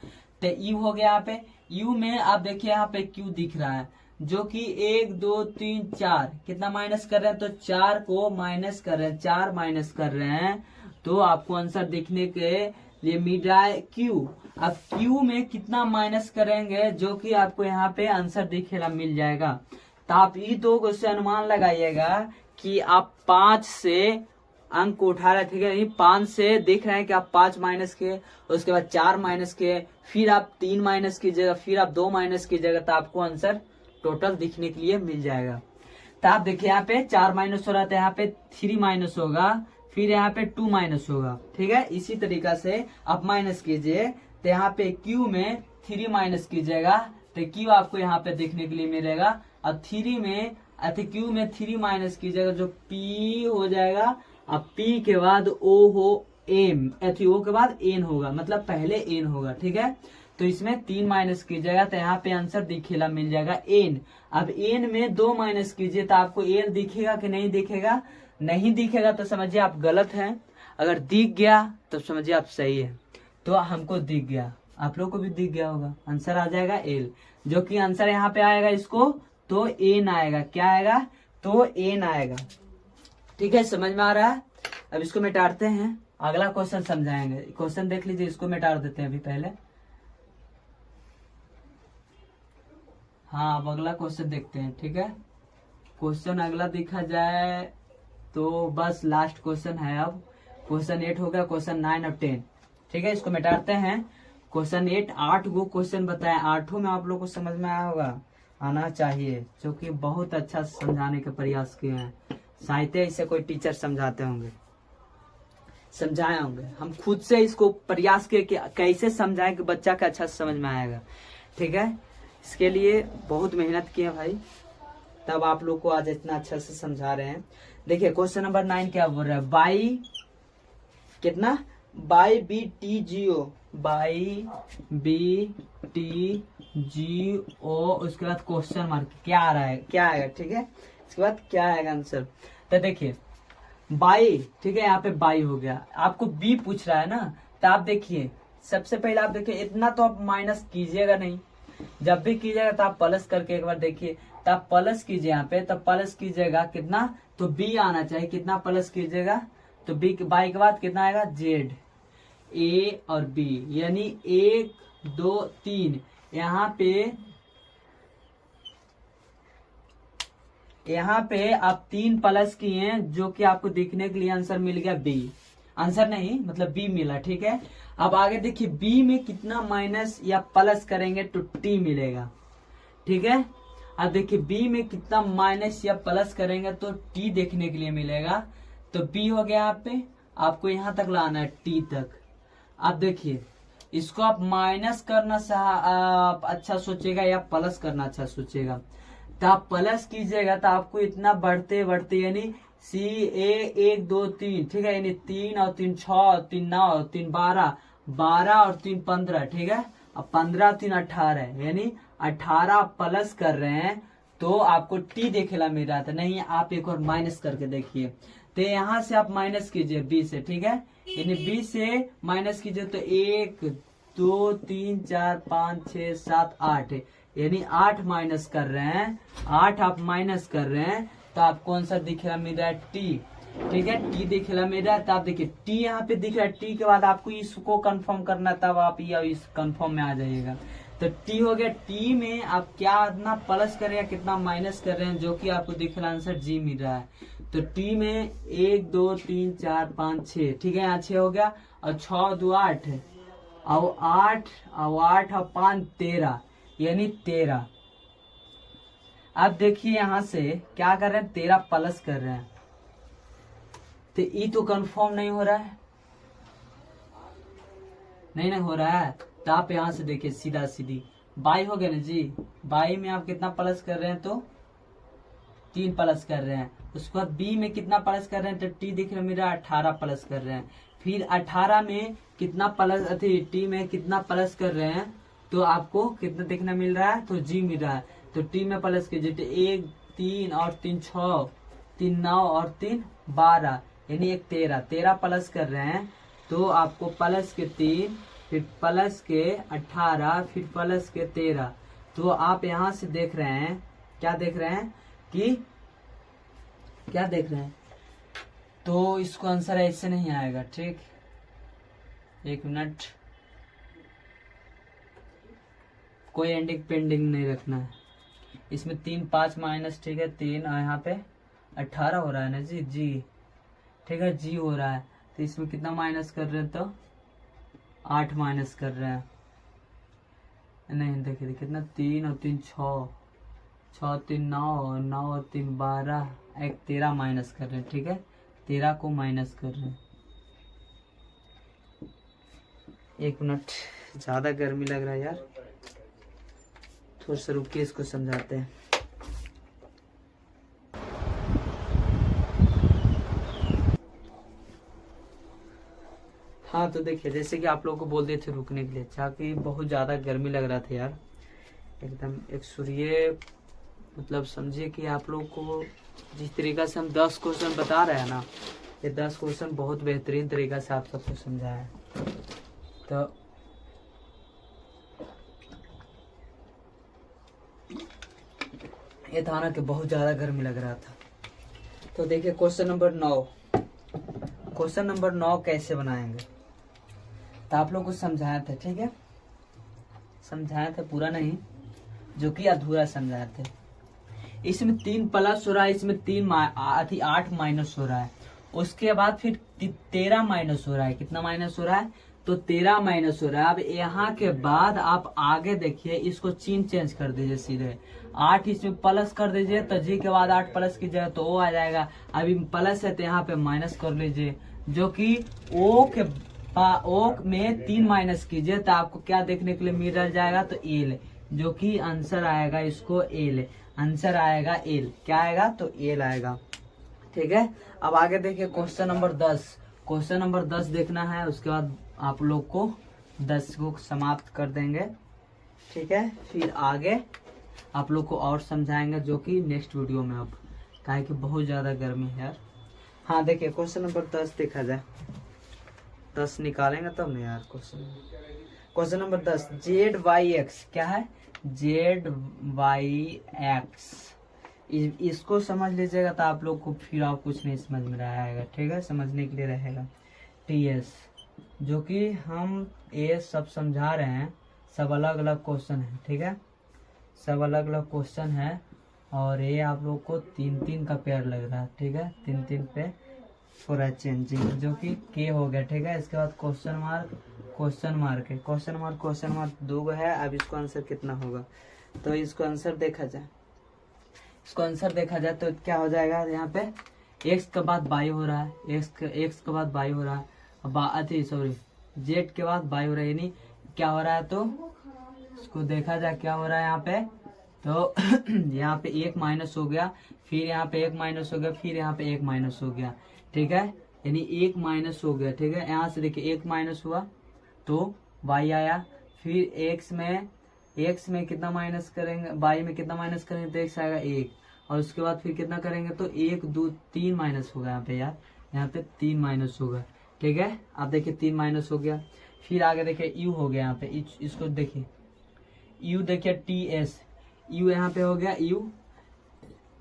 तो यू हो गया यहाँ पे, यू में आप देखिए यहाँ पे क्यू दिख रहा है, जो कि 1 2 3 4 कितना माइनस कर रहे हैं, तो 4 को माइनस कर रहे हैं, 4 माइनस कर रहे हैं, तो आपको आंसर दिखने के लिए मिल रहा है क्यू। अब क्यू में कितना माइनस करेंगे जो कि आपको यहाँ पे आंसर दिखेगा मिल जाएगा। तो आप ये दो से अनुमान लगाइएगा कि आप 5 से अंक को उठा रहे, ठीक है। 5 से देख रहे हैं कि आप 5 माइनस किए, उसके बाद 4 माइनस किए, फिर आप 3 माइनस कीजिएगा, फिर आप 2 माइनस कीजिएगा, तो आपको आंसर टोटल दिखने के लिए मिल जाएगा। तो आप देखिए यहाँ पे 4 माइनस हो रहा था, यहाँ पे 3 माइनस होगा, फिर यहाँ पे 2 माइनस होगा, ठीक है। इसी तरीका से आप माइनस कीजिए, तो यहाँ पे क्यू में 3 माइनस कीजिएगा तो क्यू आपको यहाँ पे देखने के लिए मिलेगा। अब 3 में क्यू में 3 माइनस कीजिएगा जो पी हो जाएगा। अब पी के बाद ओ हो एम, ओ के बाद एन होगा, मतलब पहले एन होगा, ठीक है। तो इसमें 3 माइनस कीजिएगा तो यहाँ पे आंसर दिखेला मिल जाएगा एन। अब एन में 2 माइनस कीजिए तो आपको एन दिखेगा कि नहीं दिखेगा, नहीं दिखेगा तो समझिए आप गलत हैं, अगर दिख गया तो समझिए आप सही है। तो हमको दिख गया, आप लोग को भी दिख गया होगा, आंसर आ जाएगा एल, जो कि आंसर यहाँ पे आएगा इसको तो एन आएगा, क्या आएगा तो एन आएगा, ठीक है। समझ में आ रहा है। अब इसको मिटाते हैं, अगला क्वेश्चन समझाएंगे। क्वेश्चन देख लीजिए, इसको मिटा देते हैं अभी पहले। हाँ अब अगला क्वेश्चन देखते हैं, ठीक है। क्वेश्चन अगला देखा जाए तो बस लास्ट क्वेश्चन है। अब क्वेश्चन 8 हो गया, क्वेश्चन 9 और 10, ठीक है। इसको मिटाते हैं। क्वेश्चन 8 8 गो क्वेश्चन बताए, 8 में आप लोग को समझ में आया होगा, आना चाहिए, जो कि बहुत अच्छा समझाने का प्रयास किए हैं। शायद ऐसे कोई टीचर समझाते होंगे, समझाए होंगे, हम खुद से इसको प्रयास किए कि कैसे समझाएं कि बच्चा का अच्छा समझ में आएगा, ठीक है। इसके लिए बहुत मेहनत की है भाई, तब आप लोग को आज इतना अच्छा से समझा रहे हैं। देखिए क्वेश्चन नंबर 9 क्या बोल रहा है, बाई कितना, by B T G O, by B T G O, उसके बाद क्वेश्चन मार्क, क्या आ रहा है, क्या आएगा, ठीक है। इसके बाद क्या आएगा आंसर, तो देखिए बाई, ठीक है, यहाँ पे बाई हो गया, आपको बी पूछ रहा है ना, तो आप देखिए सबसे पहले आप देखिए इतना तो आप माइनस कीजिएगा नहीं, जब भी कीजिएगा तो आप प्लस करके एक बार देखिए, तो आप प्लस कीजिए यहाँ पे, तब प्लस कीजिएगा कितना, तो बी आना चाहिए, कितना प्लस कीजिएगा, तो बी बाई के बाद कितना आएगा जेड, ए और बी, यानी 1 2 3, यहाँ पे आप 3 प्लस किए हैं, जो कि आपको दिखने के लिए आंसर मिल गया बी, आंसर नहीं मतलब बी मिला, ठीक है। अब आगे देखिए बी में कितना माइनस या प्लस करेंगे तो टी मिलेगा, ठीक है। अब देखिए बी में कितना माइनस या प्लस करेंगे तो टी देखने के लिए मिलेगा, तो बी हो गया यहाँ पे, आपको यहाँ तक लाना है टी तक। अब देखिए इसको आप माइनस करना अच्छा सोचेगा या प्लस करना अच्छा सोचेगा, तो आप प्लस कीजिएगा तो आपको इतना बढ़ते बढ़ते यानी सी ए 1 2 3, ठीक है, यानी 3 और 3 6, 3 9, 3 12, 12 और 3 15, ठीक है। अब 15 3 18, यानी 18 प्लस कर रहे हैं तो आपको टी दिखेला मिल रहा था, नहीं आप एक और माइनस करके देखिए। तो यहाँ से आप माइनस कीजिए बी से, ठीक है, यानी बी से माइनस कीजिए तो 1 2 3 4 5 6 7 8, यानी 8 माइनस कर रहे हैं, 8 आप माइनस कर रहे हैं तो आप कौन सा दिखेला मिल रहा है, टी, ठीक है, टी दिखेला मिल रहा है। तो आप देखिए टी यहाँ पे दिख रहा है, टी के बाद आपको इसको कंफर्म करना, तब आप ये इस कंफर्म में आ जाइएगा। तो टी हो गया, टी में आप क्या कितना प्लस कर रहे हैं कितना माइनस कर रहे हैं, जो कि आपको दिख रहा आंसर जी मिल रहा है। तो टी में 1 2 3 4 5 6, ठीक है, यहाँ 6 हो गया, और 6 2 8, और 8 और 5 13, यानी 13। अब देखिए यहाँ से क्या कर रहे हैं, 13 प्लस कर रहे हैं, तो ई तो कंफर्म नहीं हो रहा है, नहीं हो रहा है। तो आप यहाँ से देखिए सीधा सीधी बाई हो गया ना जी, बाई में आप कितना प्लस कर रहे हैं, तो 3 प्लस कर रहे हैं। उसके बाद बी में कितना प्लस कर रहे हैं, तो टी दिख रहा है मेरा 18 प्लस कर रहे हैं। फिर 18 में कितना प्लस, टी में कितना प्लस कर रहे हैं, तो आपको कितना देखना मिल रहा है, तो जी मिल रहा है। तो टी में प्लस कीजिए, तो 1 3 और 3 6, 3 9 और 3 12, यानी 1 13 प्लस कर रहे हैं। तो आपको प्लस के 3, फिर प्लस के 18, फिर प्लस के 13। तो आप यहाँ से देख रहे हैं, क्या देख रहे हैं कि क्या देख रहे हैं, तो इसको आंसर ऐसे नहीं आएगा, ठीक, 1 मिनट, कोई एंडिंग पेंडिंग नहीं रखना है। इसमें 3 5 माइनस, ठीक है, 3, और यहाँ पे 18 हो रहा है ना जी, जी, ठीक है, जी हो रहा है। तो इसमें कितना माइनस कर रहे हैं, तो 8 माइनस कर रहे हैं, नहीं देखिए कितना, 3 और 3 6, 6 3 9, 9 और 3 12, 1 13 माइनस कर रहे हैं, ठीक है, 13 को माइनस कर रहे हैं। 1 मिनट, ज्यादा गर्मी लग रहा है यार, थोड़ा सा रुक के इसको समझाते हैं। हाँ तो देखिए, जैसे कि आप लोगों को बोल दिए थे रुकने के लिए, ताकि बहुत ज्यादा गर्मी लग रहा था यार, एकदम एक सूर्य, मतलब समझिए कि आप लोग को जिस तरीका से हम 10 क्वेश्चन बता रहे हैं ना, ये 10 क्वेश्चन बहुत बेहतरीन तरीका से आप सबको समझाया है। तो ये था ना कि बहुत ज्यादा गर्मी लग रहा था। तो देखिए क्वेश्चन नंबर 9, क्वेश्चन नंबर 9 कैसे बनाएंगे, तो आप लोग को समझाया था, ठीक है, समझाया था, पूरा नहीं, जो कि अधूरा समझाया था। इसमें 3 प्लस हो रहा है, इसमें 8 माइनस हो रहा है, उसके बाद फिर 13 माइनस हो रहा है, कितना माइनस हो रहा है, तो 13 माइनस हो रहा है। अब यहाँ के बाद आप आगे देखिए, इसको चिन्ह चेंज कर दीजिए, सीधे 8 इसमें प्लस कर दीजिए, तो जी के बाद 8 प्लस कीजिएगा तो ओ आ जाएगा। अभी प्लस है तो यहाँ पे माइनस कर लीजिए, जो कि ओ में 3 माइनस कीजिए तो आपको क्या देखने के लिए मिल जाएगा, तो एल, जो कि आंसर आएगा, इसको एल, आंसर आएगा एल, क्या आएगा, तो एल आएगा, ठीक है। अब आगे देखिए क्वेश्चन नंबर 10, क्वेश्चन नंबर 10 देखना है, उसके बाद आप लोग को 10 को समाप्त कर देंगे, ठीक है। फिर आगे आप लोग को और समझाएंगे, जो कि नेक्स्ट वीडियो में, अब काहे कि बहुत ज्यादा गर्मी है यार। हाँ देखिए क्वेश्चन नंबर 10 देखा जाए, 10 निकालेंगे तब नहीं यार। क्वेश्चन नंबर 10, ZYX क्या है, ZYX, इसको समझ लीजिएगा तो आप लोग को फिर आप कुछ नहीं समझ में रहेगा, ठीक है, समझने के लिए रहेगा। TS, जो कि हम ये सब समझा रहे हैं, सब अलग अलग क्वेश्चन है, ठीक है, सब अलग अलग क्वेश्चन है, और ये आप लोग को 3-3 का पेयर लग रहा है, ठीक है, 3-3 पे पूरा चेंजिंग, जो कि के हो गया, ठीक है। इसके बाद क्वेश्चन मार्क, क्वेश्चन मार्क है, क्वेश्चन मार्क 2 है। अब इसको आंसर कितना होगा, तो इसको आंसर देखा जाए, इसको आंसर देखा जाए तो क्या हो जाएगा, यहाँ पे x के बाद y हो रहा है, x के बाद y हो रहा है, सॉरी z के बाद y हो रहा है, यानी क्या हो रहा है, तो इसको देखा जाए क्या हो रहा है यहाँ पे, तो यहाँ पे 1 माइनस हो गया, फिर यहाँ पे 1 माइनस हो गया, फिर यहाँ पे 1 माइनस हो गया, ठीक है, यानी 1 माइनस हो गया, ठीक है। यहाँ से देखिए 1 माइनस हुआ तो y आया, फिर x में एक्स में कितना माइनस करेंगे, वाई में कितना माइनस करेंगे तो एक्स आएगा 1, और उसके बाद फिर कितना करेंगे तो 1 2 3 माइनस होगा यहाँ पे यार, यहाँ पे 3 माइनस होगा। ठीक है, आप देखिए 3 माइनस हो गया। फिर आगे देखिए यू हो गया यहाँ पे, इसको देखिए यू, देखिए टी एस, यू यहाँ पे हो गया यू।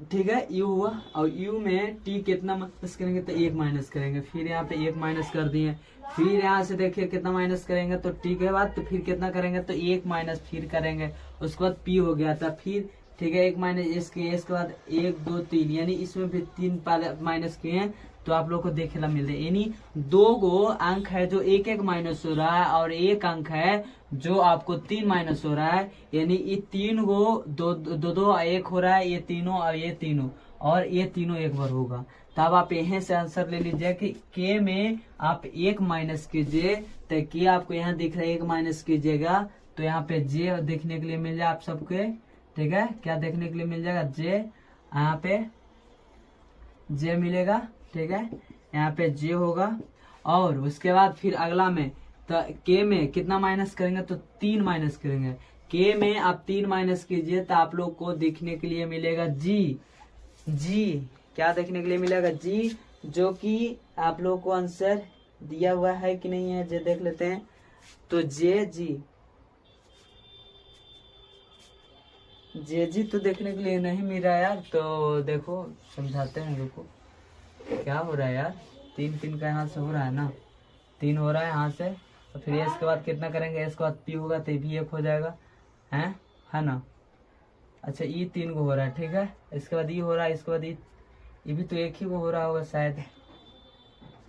ठीक है, यू हुआ, और यू में टी कितना माइनस करेंगे तो 1 माइनस करेंगे, फिर यहाँ पे 1 माइनस कर दिए। फिर यहाँ से देखिए कितना माइनस करेंगे तो टी के बाद तो फिर कितना करेंगे तो 1 माइनस फिर करेंगे, उसके बाद पी हो गया था। फिर ठीक है 1 माइनस इसके बाद 1 2 3, यानी इसमें भी 3 माइनस किए हैं, तो आप लोग को देखेला मिल रहा है, यानी 2 गो अंक है जो 1 1 माइनस हो रहा है, और 1 अंक है जो आपको 3 माइनस हो रहा है, यानी ये 3 गो 2 2 1 हो रहा है, ये तीनों और ये तीनों, और ये तीनों एक बार होगा। तब आप यहीं से आंसर ले लीजिए कि के में आप 1 माइनस कीजिए, तो के आपको यहाँ दिख रहा है 1 माइनस कीजिएगा तो यहाँ पे जे देखने के लिए मिल जाए आप सबके। ठीक है, क्या देखने के लिए मिल जाएगा, जे, यहाँ पे जे मिलेगा। ठीक है, यहाँ पे जे होगा, और उसके बाद फिर अगला में तो के में कितना माइनस करेंगे तो 3 माइनस करेंगे, के में आप 3 माइनस कीजिए तो आप लोग को देखने के लिए मिलेगा जी। जी क्या देखने के लिए मिलेगा, जी, जो कि आप लोग को आंसर दिया हुआ है कि नहीं है, जे देख लेते हैं। तो जे जी तो देखने के लिए नहीं मिल रहा यार, तो देखो समझाते हैं, देखो क्या हो रहा है यार, 3 3 का यहाँ से हो रहा है ना, 3 हो रहा है यहाँ से, तो फिर इसके बाद कितना करेंगे, इसके बाद पी होगा तो भी 1 हो जाएगा, है ना। अच्छा ये 3 को हो रहा है, ठीक है, इसके बाद ये हो रहा है, इसके बाद ये भी तो 1 ही को हो रहा होगा शायद।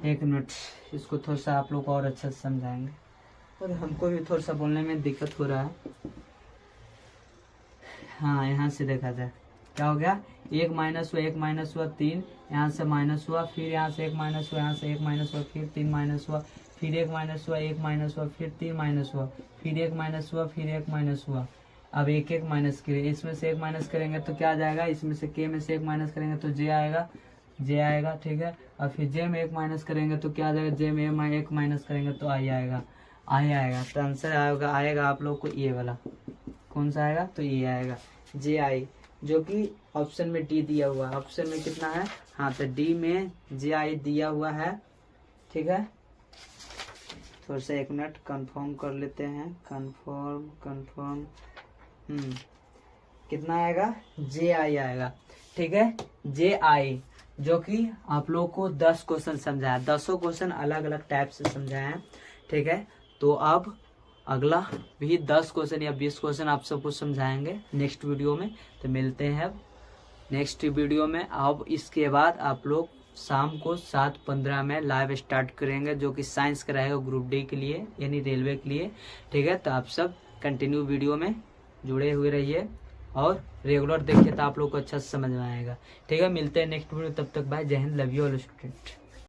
1 मिनट, इसको थोड़ा सा आप लोग को और अच्छा से समझाएंगे, और हमको भी थोड़ा सा बोलने में दिक्कत हो रहा है। हाँ, यहाँ से देखा जाए क्या हो गया, 1 माइनस हुआ, 1 माइनस हुआ 3, यहाँ से माइनस हुआ, फिर यहाँ से 1 माइनस हुआ, यहाँ से 1 माइनस हुआ, फिर 3 माइनस हुआ, फिर 1 माइनस हुआ, 1 माइनस हुआ, फिर 3 माइनस हुआ, फिर 1 माइनस हुआ, फिर 1 माइनस हुआ। अब 1 1 माइनस करें, इसमें से 1 माइनस करेंगे तो क्या आ जाएगा, इसमें से के में से 1 माइनस करेंगे तो जे आएगा, जे आएगा। ठीक है, और फिर जे में 1 माइनस करेंगे तो क्या आ जाएगा, जे में 1 माइनस करेंगे तो आई आएगा, आई आएगा। तो आंसर आएगा आप लोग को ये वाला, कौन सा आएगा तो ये आएगा जे आई, जो कि ऑप्शन में डी दिया हुआ है। ऑप्शन में कितना है, हाँ तो डी में जे आई दिया हुआ है। ठीक है, थोड़ा सा 1 मिनट कंफर्म कर लेते हैं, कंफर्म कितना आएगा, जे आई आएगा। ठीक है, जे आई, जो कि आप लोग को 10 क्वेश्चन समझाया, 10 क्वेश्चन अलग अलग टाइप से समझाया है। ठीक है, तो अब अगला भी 10 क्वेश्चन या 20 क्वेश्चन आप सबको समझाएंगे नेक्स्ट वीडियो में। तो मिलते हैं अब नेक्स्ट वीडियो में। अब इसके बाद आप लोग शाम को 7:15 में लाइव स्टार्ट करेंगे, जो कि साइंस का रहेगा ग्रुप डी के लिए, यानी रेलवे के लिए। ठीक है, तो आप सब कंटिन्यू वीडियो में जुड़े हुए रहिए और रेगुलर देखिए, तो आप लोग को अच्छा से समझ में आएगा। ठीक है, मिलते हैं नेक्स्ट वीडियो, तब तक बाय, जय Hind, love you all student.